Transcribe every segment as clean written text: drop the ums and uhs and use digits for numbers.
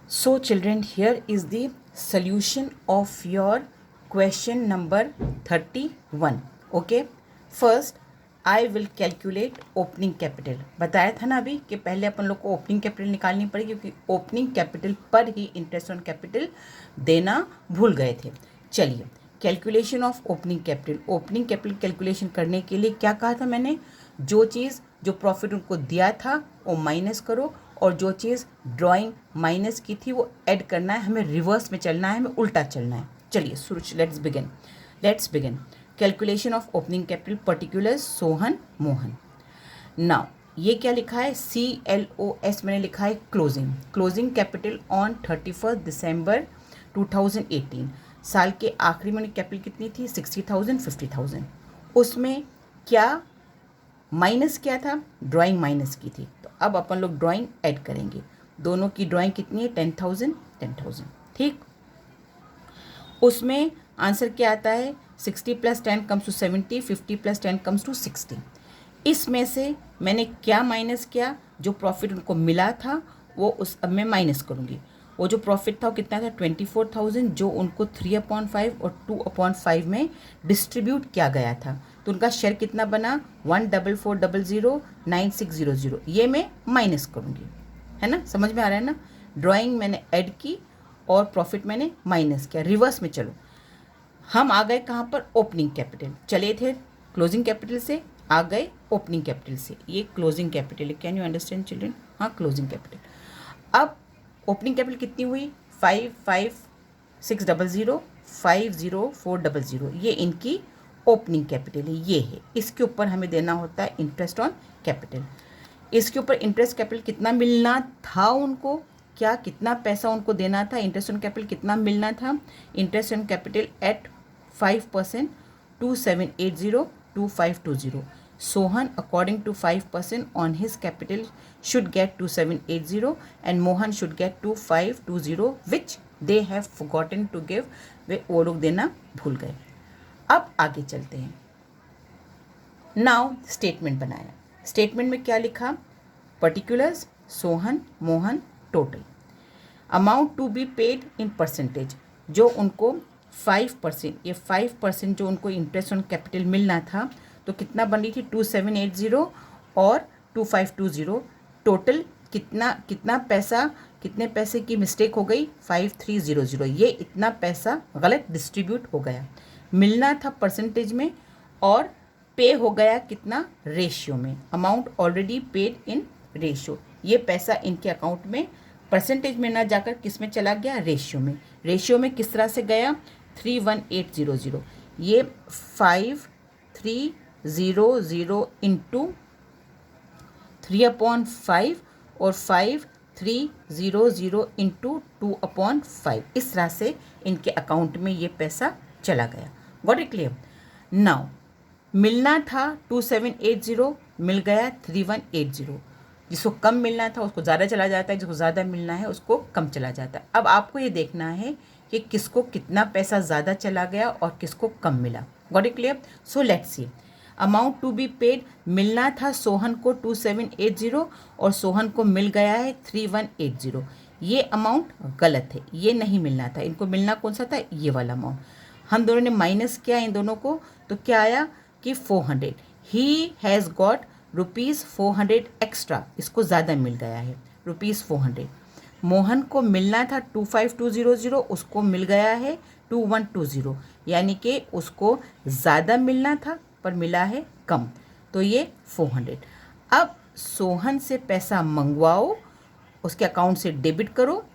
So children, here is the solution of your question number 31. Okay, first I will calculate opening capital. बताया था ना अभी कि पहले अपन लोग को ओपनिंग कैपिटल निकालनी पड़ेगी क्योंकि ओपनिंग कैपिटल पर ही इंटरेस्ट ऑन कैपिटल देना भूल गए थे. चलिए, calculation of opening capital calculation करने के लिए क्या कहा था मैंने, जो प्रॉफिट उनको दिया था वो माइनस करो और जो चीज़ ड्राइंग माइनस की थी वो ऐड करना है. हमें रिवर्स में चलना है, हमें उल्टा चलना है. चलिए let's begin calculation of opening capital particular Sohan Mohan. Now ये क्या लिखा है, CLOS मैंने लिखा है क्लोजिंग कैपिटल ऑन 31 दिसंबर 2018. साल के आखिरी में कैपिटल कितनी थी, 60,000 50,000. उसमें क्या माइनस क्या था, ड्राइंग माइनस की थी. तो अब अपन लोग ड्राइंग ऐड करेंगे. दोनों की ड्राइंग कितनी है, 10,000. ठीक, उसमें आंसर क्या आता है, 60 + 10 कम्स टू 70, 50 + 10 कम्स टू 60. इसमें से मैंने क्या माइनस किया, जो प्रॉफिट उनको मिला था वो उस अब मैं माइनस करूँगी. वो जो प्रॉफिट था वो कितना था, 24,000, जो उनको 3/5 और 2/5 में डिस्ट्रीब्यूट किया गया था. तो उनका शेयर कितना बना, 144009600. ये मैं माइनस करूँगी, है ना, समझ में आ रहा है ना. ड्राइंग मैंने ऐड की और प्रॉफिट मैंने माइनस किया. रिवर्स में चलो, हम आ गए कहाँ पर, ओपनिंग कैपिटल. चले थे क्लोजिंग कैपिटल से, आ गए ओपनिंग कैपिटल से. ये क्लोजिंग कैपिटल है. कैन यू अंडरस्टैंड चिल्ड्रन, हाँ क्लोजिंग कैपिटल. अब ओपनिंग कैपिटल कितनी हुई, 55,600 50400. ये इनकी ओपनिंग कैपिटल है, ये है. इसके ऊपर हमें देना होता है इंटरेस्ट ऑन कैपिटल. इसके ऊपर इंटरेस्ट कैपिटल कितना मिलना था उनको, क्या कितना पैसा उनको देना था, इंटरेस्ट ऑन कैपिटल कितना मिलना था. Interest on capital eight 5%, 27802520. Sohan, according to 5% on his capital, should get 2780 and Mohan should get 2520, which they have forgotten to give. वो लोग देना भूल गए. अब आगे चलते हैं. नाउ स्टेटमेंट बनाया. स्टेटमेंट में क्या लिखा, particulars Sohan Mohan total. Amount to be paid in percentage, जो उनको 5%, ये 5% जो उनको इंटरेस्ट ऑन कैपिटल मिलना था, तो कितना बन रही थी, 2780 और 2520. टोटल कितना पैसा, कितने पैसे की मिस्टेक हो गई, 5300. ये इतना पैसा गलत डिस्ट्रीब्यूट हो गया. मिलना था परसेंटेज में और पे हो गया कितना, रेशियो में. Amount already paid in ratio. ये पैसा इनके अकाउंट में परसेंटेज में ना जाकर किस में चला गया, रेशियो में. रेशियो में किस तरह से गया, 31800. ये 5300 इंटू 3/5 और 5300 इंटू 2/5. इस तरह से इनके अकाउंट में ये पैसा चला गया. Got it clear. नाउ मिलना था 2780, मिल गया 3180. जिसको कम मिलना था उसको ज़्यादा चला जाता है, जिसको ज़्यादा मिलना है उसको कम चला जाता है. अब आपको ये देखना है कि किसको कितना पैसा ज़्यादा चला गया और किसको कम मिला. Got it clear. So let's see. Amount to be paid, मिलना था सोहन को 2780 और सोहन को मिल गया है 3180. ये अमाउंट गलत है, ये नहीं मिलना था. इनको मिलना कौन सा था, ये वाला अमाउंट. हम दोनों ने माइनस किया इन दोनों को, तो क्या आया कि 400. ही हैज़ गॉट ₹400 एक्स्ट्रा, इसको ज़्यादा मिल गया है ₹400. मोहन को मिलना था 25200, उसको मिल गया है 2120. यानी कि उसको ज़्यादा मिलना था पर मिला है कम, तो ये 400. अब सोहन से पैसा मंगवाओ, उसके अकाउंट से डेबिट करो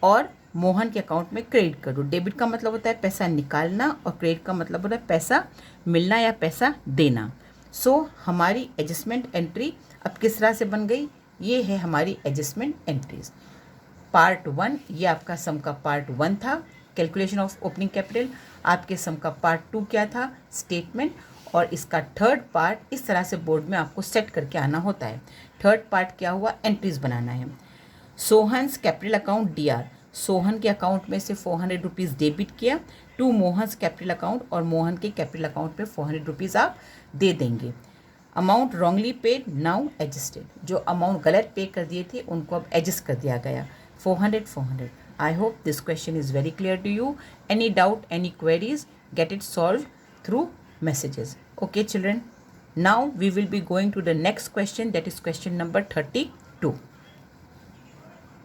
और मोहन के अकाउंट में क्रेडिट करो. डेबिट का मतलब होता है पैसा निकालना और क्रेडिट का मतलब होता है पैसा मिलना या पैसा देना. सो हमारी एडजस्टमेंट एंट्री अब किस तरह से बन गई, ये है हमारी एडजस्टमेंट एंट्रीज. पार्ट 1 ये आपका सम का पार्ट 1 था, कैलकुलेशन ऑफ ओपनिंग कैपिटल. आपके सम का पार्ट 2 क्या था, स्टेटमेंट. और इसका थर्ड पार्ट इस तरह से बोर्ड में आपको सेट करके आना होता है. थर्ड पार्ट क्या हुआ, एंट्रीज बनाना है. Sohan's capital account DR, Sohan के अकाउंट में से 400 रुपीज़ डेबिट किया टू मोहन्स कैपिटल अकाउंट, और मोहन के कैपिटल अकाउंट में 400 रुपीज़ आप दे देंगे. Amount wrongly paid now adjusted, जो अमाउंट गलत पे कर दिए थे उनको अब एडजस्ट कर दिया गया. 400, 400. I hope this question is very clear to you. Any doubt, any queries, get it solved through messages. Okay children, now we will be going to the next question, that is question number 32.